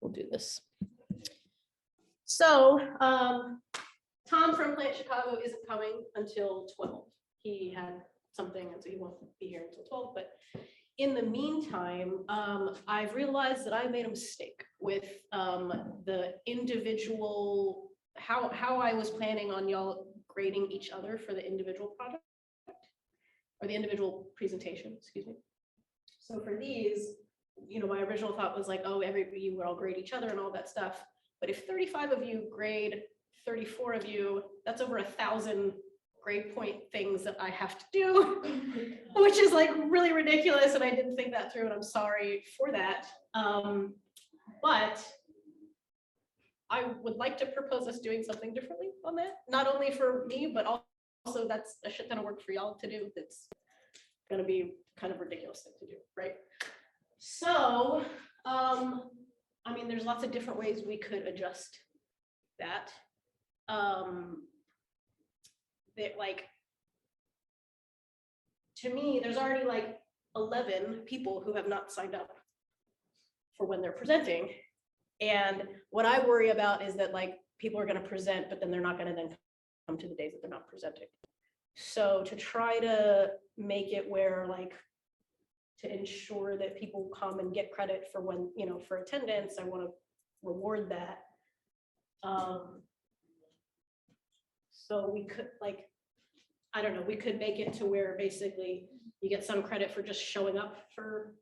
we'll do this. So Tom from Plant Chicago isn't coming until 12. He had something, and so he won't be here until 12. But in the meantime, I've realized that I made a mistake with the individual, how I was planning on y'all grading each other for the individual project or the individual presentation, excuse me. So for these, you know, my original thought was like, oh, you would all grade each other and all that stuff. But if 35 of you grade 34 of you, that's over 1,000 grade point things that I have to do, which is like really ridiculous. And I didn't think that through, and I'm sorry for that. But I would like to propose us doing something differently on that. Not only for me, but also that's a shit ton of work for y'all to do. That's gonna be kind of ridiculous thing to do, right? So, I mean, there's lots of different ways we could adjust that. That, like, to me, there's already like 11 people who have not signed up for when they're presenting. And what I worry about is that like people are going to present, but then they're not going to then come to the days that they're not presenting. So to try to make it where like, to ensure that people come and get credit for when, you know, for attendance, I want to reward that. So we could like, I don't know, we could make it to where basically you get some credit for just showing up for,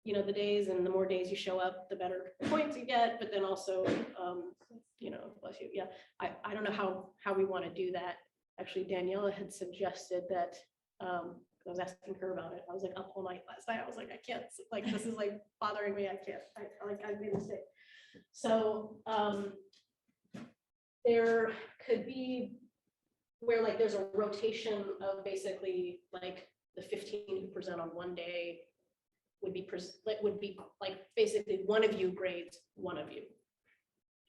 you know, the days, and the more days you show up, the better points you get, but then also, you know, bless you. Yeah, I don't know how we want to do that. Actually, Daniela had suggested that, I was asking her about it. I was like up all night last night. I was like, I can't, like, this is like bothering me. I can't, I made a mistake. So there could be where like there's a rotation of basically like the 15 who present on one day would be like basically one of you grades one of you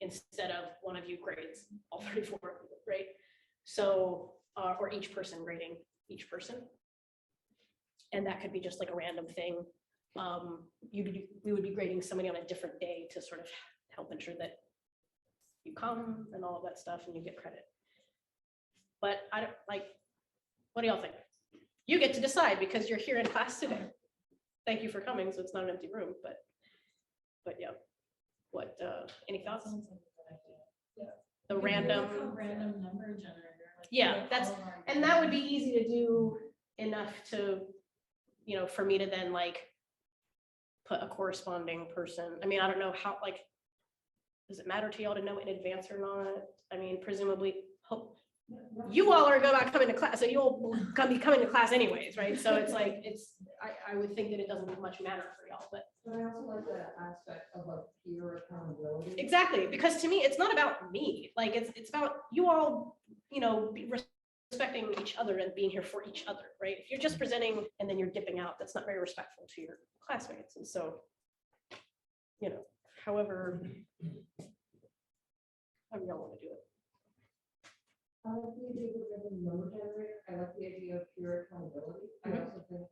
instead of one of you grades all 34, right? So or each person grading each person. And that could be just like a random thing. We would be grading somebody on a different day to sort of help ensure that you come and all of that stuff and you get credit. But I don't like, what do y'all think? You get to decide because you're here in class today. Thank you for coming, so it's not an empty room, but yeah. What, any thoughts? Yeah. The You could do random. like a random number generator. Like Yeah, like that's, all of our and that would be grades. easy to do enough to, you know, for me to then like put a corresponding person. I mean, I don't know how, like, does it matter to y'all to know in advance or not? I mean, presumably, hope you all are about coming to class, so you'll be coming to class anyways, right? So it's like, I would think that it doesn't much matter for y'all, but. But I also like that aspect of like peer accountability. Exactly, because to me, it's not about me. Like, it's about you all, you know, respecting each other and being here for each other, right? If you're just presenting and then you're dipping out, that's not very respectful to your classmates. And so, you know, however y'all want to do it. I like the idea of a number generator. I like the idea of peer accountability. I also think,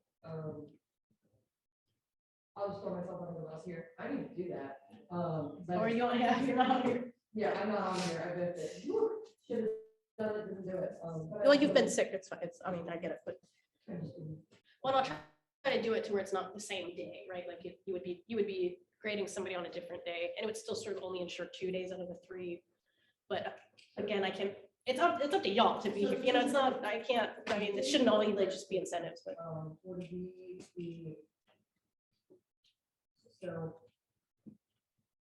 I'll just throw myself under the bus here. I need to do that. Or you only have, you're not here. Yeah, I'm not on here. I bet that should have done it, didn't do it. Well, you've been sick, it's fine. It's, I mean, I get it, but I just didn't. well, I'll try to do it to where it's not the same day, right? Like you would be grading somebody on a different day, and it would still sort of only ensure 2 days out of the 3. But again, it's up to y'all to be, you know, it's not, I mean, it shouldn't only like just be incentives, but. Would be the, so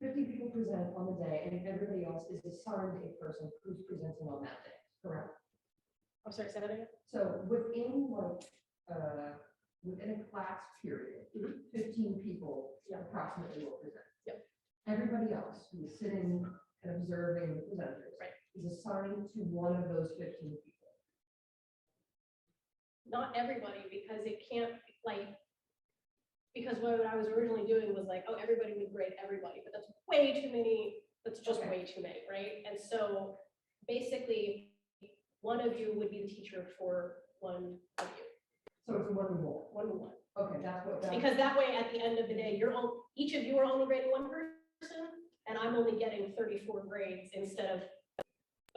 50 people present on the day, and everybody else is assigned a person who's presenting on that day, correct? I'm sorry, say that again? So within like, within a class period, 15 people approximately will present. Yep. Everybody else who is sitting and observing the presenters is assigned to one of those 15 people. Not everybody, because it can't, like, because what I was originally doing was like, oh, everybody would grade everybody, but that's way too many, that's just way too many, right? And so basically, one of you would be the teacher for one of you. So it's a 1-to-1. 1-to-1. Okay, that's what. Because that way, at the end of the day, each of you are only grading one person, I'm only getting 34 grades instead of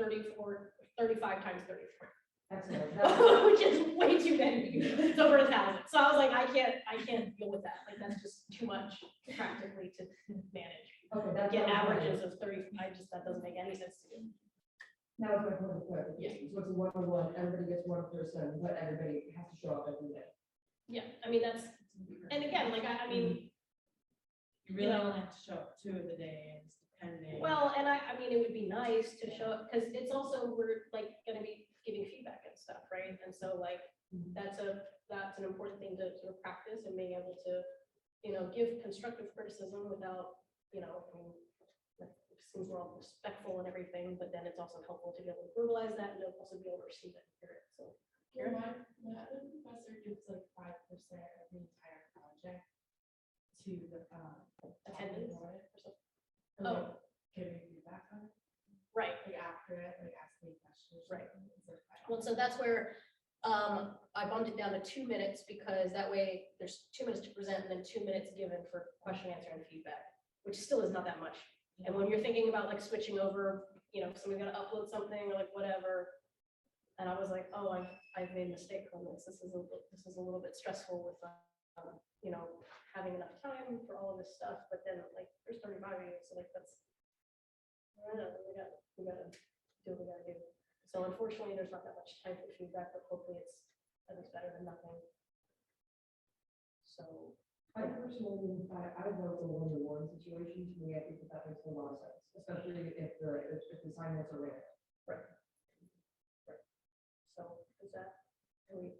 35 times 34. Excellent. That- Which is way too many. It's over 1,000. So I was like, I can't deal with that. Like, that's just too much practically to manage. Okay, that's. Get what I was averages of 30, that doesn't make any sense to me. That was my point of clarification. So it's a one-on-one, everybody gets one person, but everybody has to show up every day. Yeah, I mean, that's, and again, like, I mean, You really know- only have to show up 2 of the days, depending. well, and I mean, it would be nice to show, because it's also, we're like gonna be giving feedback and stuff, right? And so like, that's an important thing to sort of practice and being able to, give constructive criticism without, I mean, like, it seems we're all respectful and everything, but then it's also helpful to be able to verbalize that and to also be able to receive it and hear it, so. Yeah, my other professor gives like 5% of the entire project to the Attendance audit. or something. And, Oh. like, giving feedback on it, Right. like after it, like asking questions. or Right. something. It's like, I don't Well, so that's where I bumped it down to 2 minutes because that way there's 2 minutes to present and then 2 minutes given for question, answer, and feedback, which still is not that much. And when you're thinking about like switching over, somebody's gonna upload something or like whatever. And I was like, oh, I've made a mistake on this. This is a little bit stressful with, having enough time for all of this stuff. But then like there's 35 of you, so like that's, I don't know, we gotta do what we gotta do. So unfortunately, there's not that much time for feedback, but hopefully it's at least better than nothing. So, I personally, I vote for one-to-one situation. To me, I think that makes a lot of sense, especially if the assignments are rare. so is that, are we,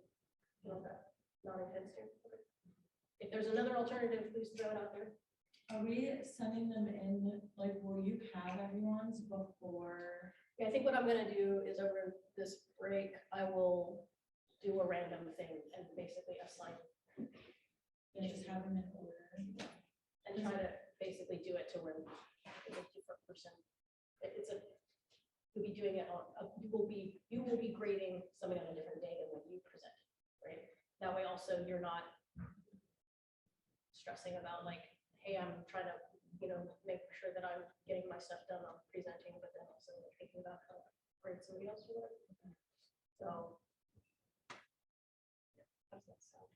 not intense here? Okay. If there's another alternative, please throw it out there. Are we sending them in, like, will you have everyone's before? Yeah, I think what I'm gonna do is over this break, I will do a random thing and basically assign And just have them in order? and try to basically do it to where it's a different person. It's a, you'll be doing it on, you will be grading something on a different day than what you present, right? That way also you're not stressing about like, hey, I'm trying to, make sure that I'm getting my stuff done on presenting, but then also like thinking about how to grade somebody else or whatever. So. yeah, how's that sound?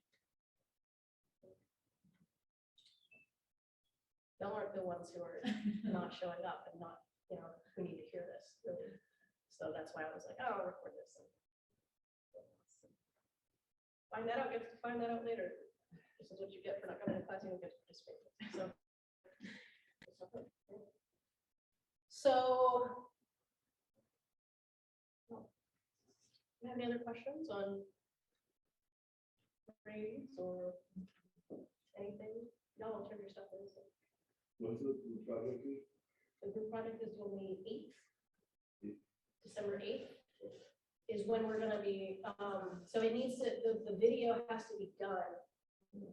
Y'all aren't the ones who are not showing up and not, who need to hear this, really. So that's why I was like, oh, I'll record this. Find that out later. This is what you get for not coming to class, you don't get to participate. So. Do you have any other questions on grades or anything? No, I'll turn your stuff in. So. What's the project is? The group project is on the 8th. Eighth. December 8th is when we're gonna be, so it needs to, the video has to be done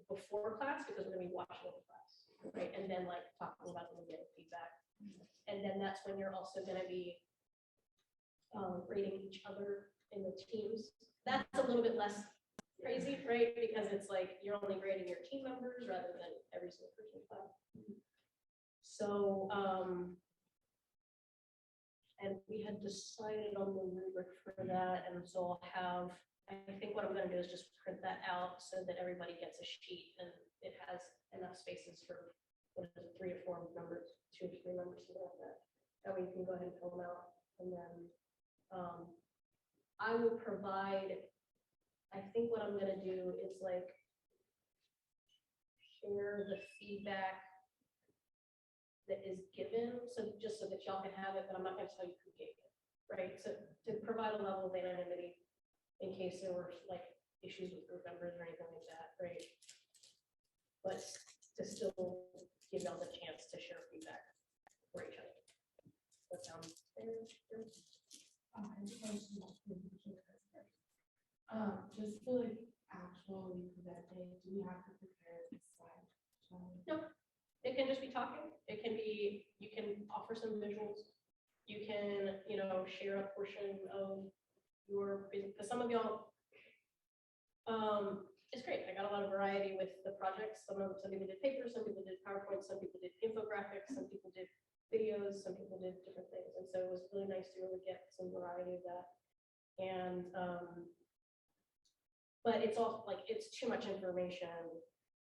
before class because we're gonna be watching the class, right? And then like talking about them and getting feedback. And then that's when you're also gonna be grading each other in the teams. That's a little bit less crazy, right? Because it's like you're only grading your team members rather than every single person in class. So, and we had decided on the rubric for that, and so I'll have, I think what I'm gonna do is just print that out so that everybody gets a sheet and it has enough spaces for, what is it, 3 or 4 members, 2 or 3 members, something like that. That way you can go ahead and fill them out, and then I will provide, I think what I'm gonna do is like share the feedback that is given, so just so that y'all can have it, but I'm not gonna tell you who gave it, right? So to provide a level of anonymity in case there were like issues with group members or anything like that, right? But to still give y'all the chance to share feedback for each other. That sounds fair? I have a question about the individual presenter. Just for like actual presenting, do we have to prepare the slide? Nope. It can just be talking. It can be, you can offer some visuals. You can, share a portion of your, because some of y'all, it's great. I got a lot of variety with the projects. Some people did papers, some people did PowerPoint, some people did infographics, some people did videos. videos, some people did different things, and so it was really nice to really get some variety of that. And, but it's all, like, it's too much information.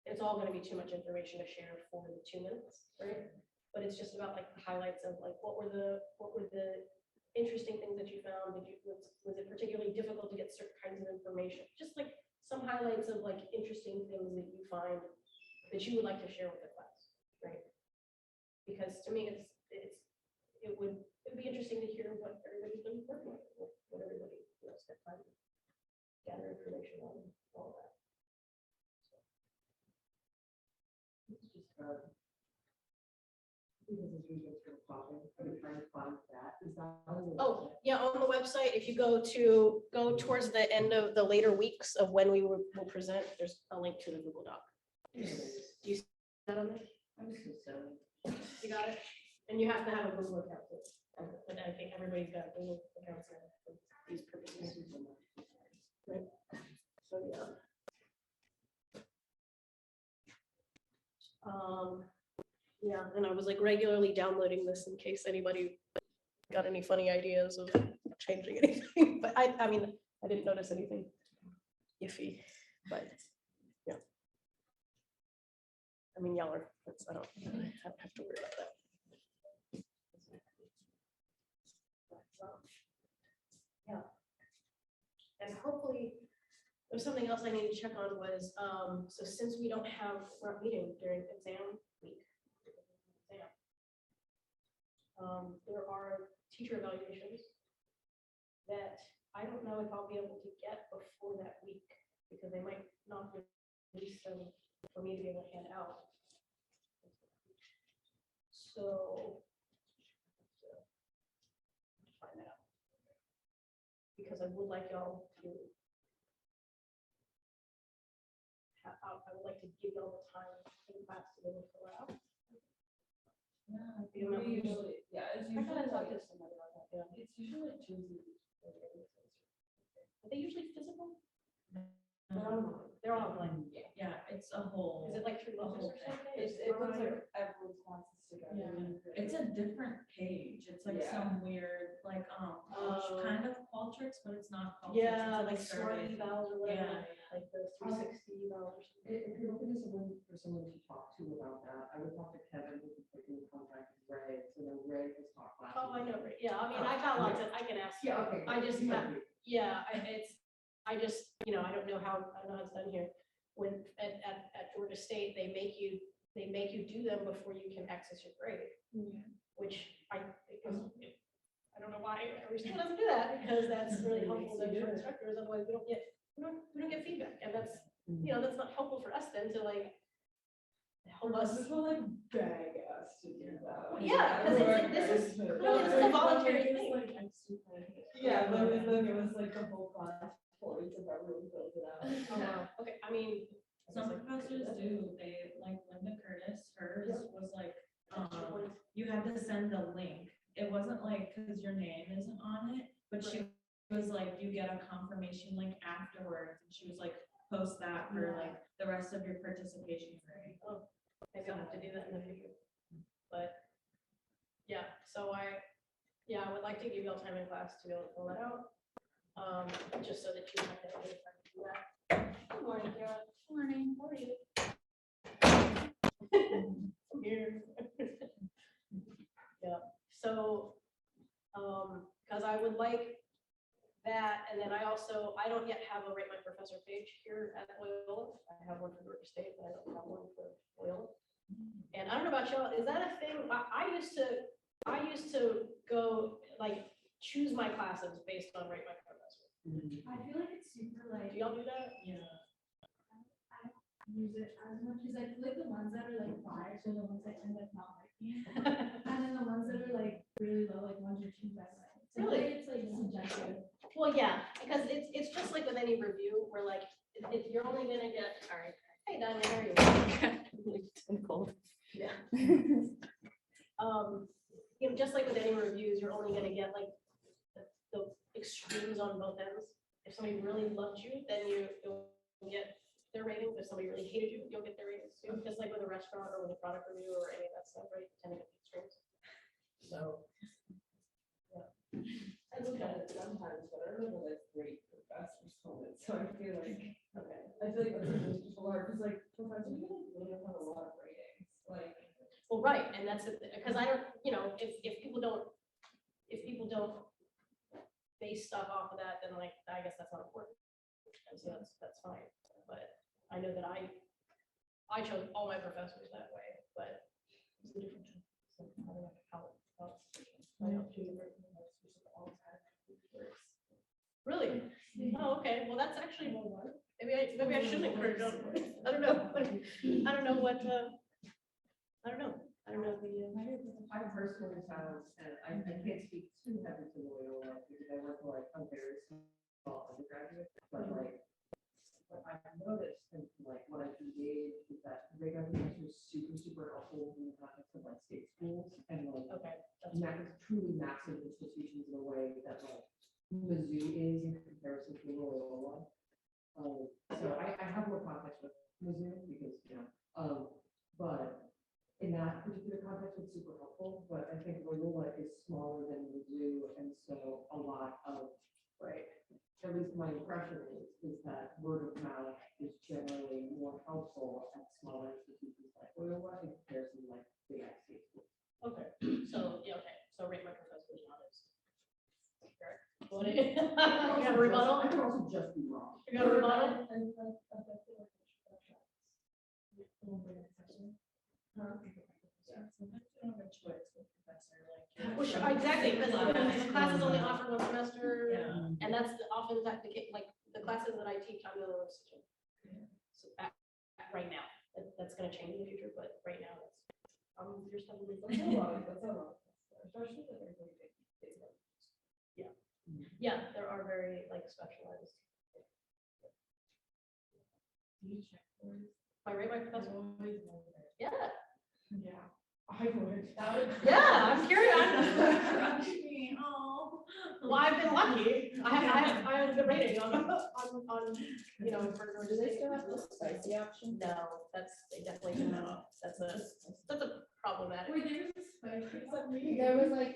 It's all gonna be too much information to share for the 2 minutes, right? But it's just about like the highlights of like, what were the interesting things that you found? Was it particularly difficult to get certain kinds of information? Just like some highlights of like interesting things that you find that you would like to share with the class, right? Because to me, it would be interesting to hear what everybody's been working on, what everybody, spent time to gather information on, all of that. It's just, because it's usually sort of popping, I've been trying to find that, is that? on the Oh, website? yeah, on the website, if you go towards the end of the later weeks of when we will present, there's a link to the Google Doc. There it is. Do you see that on there? I'm just so silly. You got it? And you have to have a Google account too. And I think everybody's got Google accounts now for these purposes. Right. So, yeah. Yeah, and I was like regularly downloading this in case anybody got any funny ideas of changing anything, but I mean, I didn't notice anything iffy, but yeah. I mean, y'all are, I don't have to worry about that. Yeah. And hopefully, there's something else I need to check on was, so since we're not meeting during exam week. There are teacher evaluations that I don't know if I'll be able to get before that week, because they might not release them for me to be able to hand out. So, find that out. Because I would like y'all to I would like to give y'all the time in class to be able to fill it out. Yeah, You know, we usually, yeah, it's I gotta usually talk like, to somebody about that, yeah. it's usually Tuesday. Are they usually physical? Um, They're online. Yeah, it's a whole. Is it like 3 months whole or thing. something? It looks like everyone's classes together. Yeah. It's a different page. It's like Yeah. some weird, like, Oh. kind of Qualtrics, but it's not Qualtrics. Yeah, it's like a smart survey. evals or whatever, Yeah. like the 360 evals or something. If you're looking for someone to talk to about that, I would talk to Kevin, who can put you in contact with Ray, so then Ray has taught classes. Oh, I know, right, yeah, I mean, I got lots of, I can ask. Yeah, okay. I just, You might be- yeah, I just, I don't know how it's done here. When, at Georgia State, they make you do them before you can access your grade, which I think is, I don't know why every student doesn't do that, because that's really helpful to for instructors, otherwise we don't get feedback, and that's, that's not helpful for us then to like help us. This will like beg us to do that. Well, yeah, because it's like, this is a voluntary thing. Yeah, but it was like the whole class, 4 weeks of everyone filled it out. Oh, wow. Okay, I mean. Some professors do, they, like Linda Curtis, hers was like, you had to send a link. It wasn't like, cause your name isn't on it, but she was like, you get a confirmation link afterwards. And she was like, post that for like the rest of your participation grade. Oh, maybe I'll have to do that in the future. But, yeah, so I would like to give y'all time in class to be able to fill that out. Just so that you have that time to do that. Good morning, Kara. Morning. How are you? I'm here. Yeah, so, because I would like that, and then I don't yet have a Rate My Professor page here at Loyola. I have one for Georgia State, but I don't have one for Loyola. And I don't know about y'all, is that a thing? I used to go, like, choose my classes based on Rate My Professor. I feel like it's super Do like, y'all do that? Yeah. use it as much as I feel like the ones that are like biased are the ones that end up not liking. And then the ones that are like really low, like 1 or 2 that like. So I feel like it's like subjective. Well, yeah, because it's just like with any review, where like, if you're only gonna get, sorry, hey, Danya, how are you? I'm cold. Yeah. Just like with any reviews, you're only gonna get like the extremes on both ends. If somebody really loved you, then you'll get their ratings. If somebody really hated you, you'll get their ratings too. Just like with a restaurant or with a product review or any of that stuff, right? You tend to get the extremes. so. I look at it sometimes, but I remember that's great professors told it, so I feel like, Okay. I feel like that's people are, because like, professors, you don't really have a lot of ratings, like. Well, right, and that's it, because I don't, if people don't base stuff off of that, then like, I guess that's not important. And so that's fine, but I know that I chose all my professors that way, but it's a different. So I don't know how I don't choose a person who has all had works. Really? Oh, okay, well, that's actually, maybe I shouldn't encourage them. I don't know. I don't know what, I don't know I personally found, and I can't speak too heavy to Loyola because I work for like a very small undergraduate, but like what I've noticed and like what I've engaged is that great recognition is super helpful in the context of like state schools and like Okay. truly massive institutions in a way that like Mizzou is in comparison to Loyola. So I have more context with Mizzou because, but in that particular context, it's super helpful, but I think Loyola is smaller than Mizzou, and so a lot of, right, at least my impression is that word of mouth is generally more helpful at smaller institutions like Loyola in comparison to like big state schools. Okay, so, yeah, okay, so rate my professors not as. Correct. What do you got a rebuttal? I could also just be wrong. You got a rebuttal? Sometimes you don't have a choice with professor, like. Well, sure, exactly, because the class is only offered one semester, Yeah. and that's often that the case, like, the classes that I teach, I'm the only one teaching. So, right now, that's gonna change in the future, but right now, you're stuck with That's a lot, that's a lot, especially if they're really big ones. Yeah, there are very, like, specialized. Do you check for it? My rate my professor, Always wonder. yeah, Yeah, I would. That would. yeah, I'm curious. Oh. Well, I've been lucky. I have a good rating on, for. Do they still have the spicy option? No, they definitely do not. That's a problematic. Wait, there was a spicy. There was like,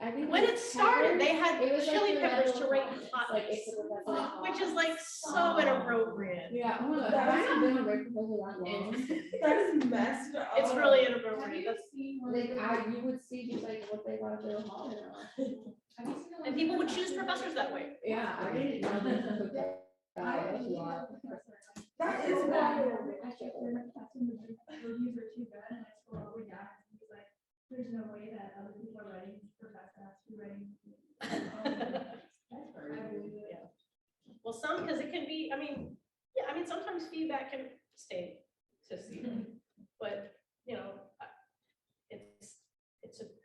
I think. When it started, they had It was like chili the peppers red to rate ones, hot, like it's the hot. which is like so inappropriate. Yeah, oh my God, I haven't been a rate proposal that long. That is messed up. It's really Have inappropriate. you That's- seen one? Like, you would see just like what they thought they were hot or not. Have you seen the And one people would that- choose professors that way. Yeah, I didn't know they took that. I That's a lot. That is wild. wild. I checked the reviews were too good and I scrolled over down and he's like, there's no way that other people are writing professor has to be writing. I believe it. Yeah. Well, because it can be, sometimes feedback can stay to see, but,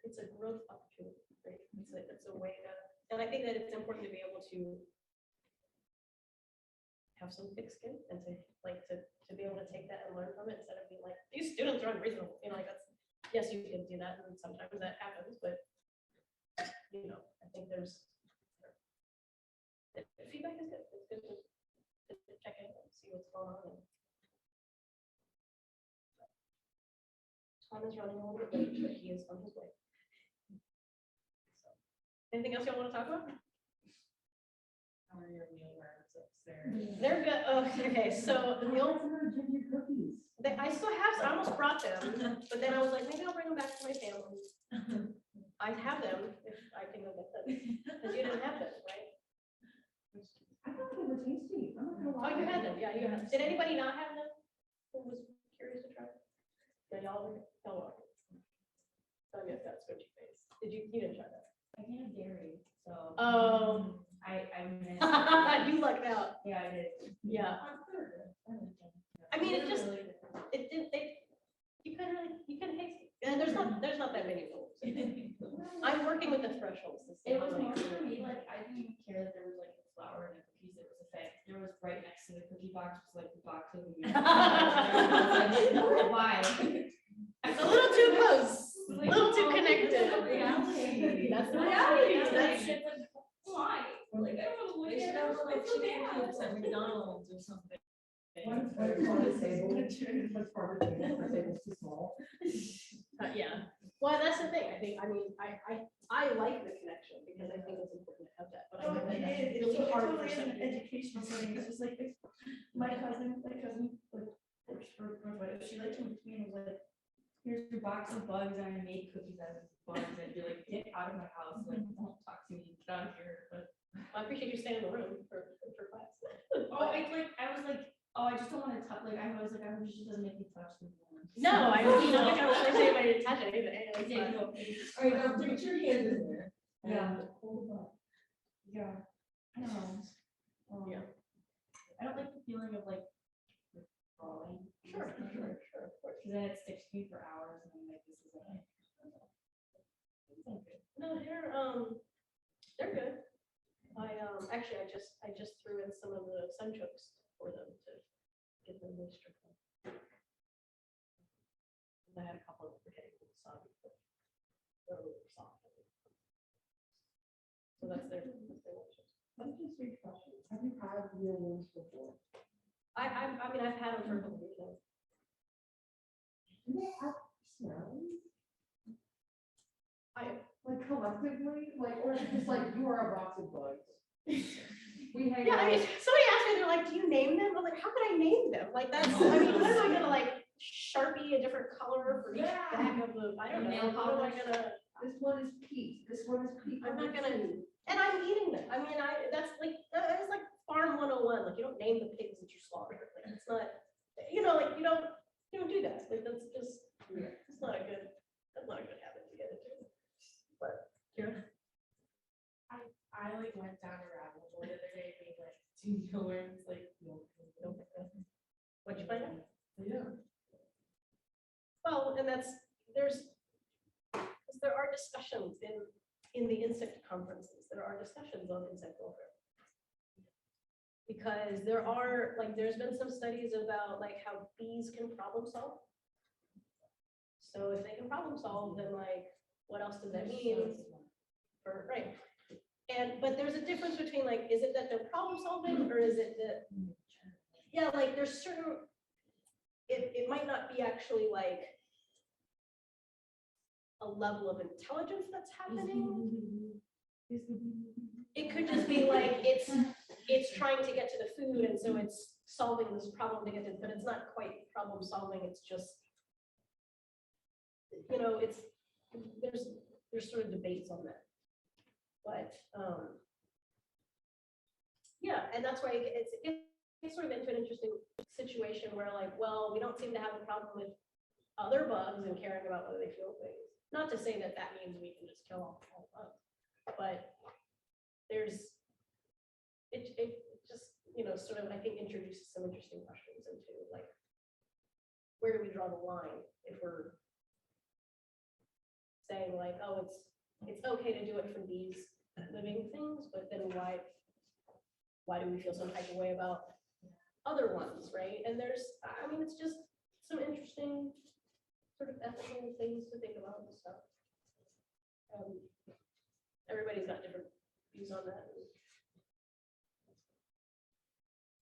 it's a growth opportunity, right? It's a way to, and I think that it's important to be able to have some thick skin and to be able to take that and learn from it instead of being like, these students are unreasonable, like yes, you can do that, and sometimes that happens, but, I think the feedback is good. It's good to check in and see what's going on. Tom is running a little bit late, but he is on his way. So, anything else y'all want to talk about? How are your mealworms upstairs? They're good. Oh, okay, so the old, Give you cookies. I still have some. I almost brought them, but then I was like, maybe I'll bring them back to my family. I have them if I can go get them, because you didn't have them, right? I thought they were tasty. I'm not gonna Oh, lie. you had them, yeah, you had them. Did anybody not have them? Who was curious to try? Yeah, y'all, oh, yes, that's what you face. You didn't try that? I can't have dairy, so. Oh. I missed. You lucked out. Yeah, I did. Yeah. I mean, it just, you kind of taste it. And there's not that many rules. I'm working with the thresholds. to see It how was many- more for me, like, I didn't even care that there was like a flour and the cookies, it was a thing. There was right next to the cookie box, was like the box of the. Why? It's a little too close, a Like, little too oh, connected. that's the reality. That's the reality. It's That's- like, why? Like, I don't want to look at it. It's so bad. at McDonald's or something. One's farm to table, one's farm to table, the table's too small. Yeah, Well, that's the thing, I think, I mean, I like the connection because I think it's important to have that, but I know that that's It's really hard for totally some an people. educational setting, it's just like, my cousin, like, works for Northwest, she like came to me and was like, here's your box of bugs, and I made cookies out of bugs, and be like, get out of my house, like, don't talk to me, get out of here, but. I appreciate you staying in the room for class. Oh, I was like, oh, I just don't wanna touch, like, I was like, I hope she doesn't make me touch the one. No, I mean, I'm not gonna force anybody to touch anything. It's Yeah, fine. no, All right, now put your hand in there. Yeah. and Hold it up. yeah, I know. Yeah. I don't like the feeling of like crawling. Sure, of course. Cause then it sticks to me for hours and I'm like, this is like. No, they're good. Actually, I just threw in some of the sunchokes for them to get them moisture. I had a couple of getting a little soggy, but they're a little soft. So that's their lunches. That's just a question. Have you had real ones before? I mean, I've had them for a couple of years now. Do they have smells? I- Like collectively, like, or is it just like you are a box of bugs? We hang Yeah, I mean, out. somebody asked me, they're like, do you name them? I'm like, how can I name them? Like, that's, I mean, what am I gonna like Sharpie a different color for each Yeah. bag of the, I don't know, Nail what am I polish. gonna? This one is Pete, this one is Pete. I'm not number gonna- 2. And I'm eating them. I mean, that's like, it's like farm 101, like you don't name the pigs that you slaughter. Like, it's not, you know, like you don't do that. Like, that's just, it's not a good, that's not a good habit to get into. But, Kira? I like went down a rabbit hole the other day, being like, do you know where it's like, What'd you find out? Yeah. Well, and there are discussions in the insect conferences, there are discussions on insect welfare. Because there's been some studies about like how bees can problem solve. So if they can problem solve, then like, what else does that mean? Right. But there's a difference between like, is it that they're problem solving or is it that, yeah, like there's certain, it might not be actually like a level of intelligence that's happening. It could just be like, it's trying to get to the food and so it's solving this problem to get to, but it's not quite problem solving, it's just, you know, there's sort of debates on that. But, yeah, and that's why it's sort of into an interesting situation where like, well, we don't seem to have a problem with other bugs and caring about whether they feel things. Not to say that that means we can just kill all bugs, but it just, you know, sort of, I think, introduces some interesting questions into like, where do we draw the line if we're saying like, oh, it's okay to do it for these living things, but then why do we feel some type of way about other ones, right? And I mean, it's just some interesting sort of ethical things to think about and stuff. Everybody's got different views on that.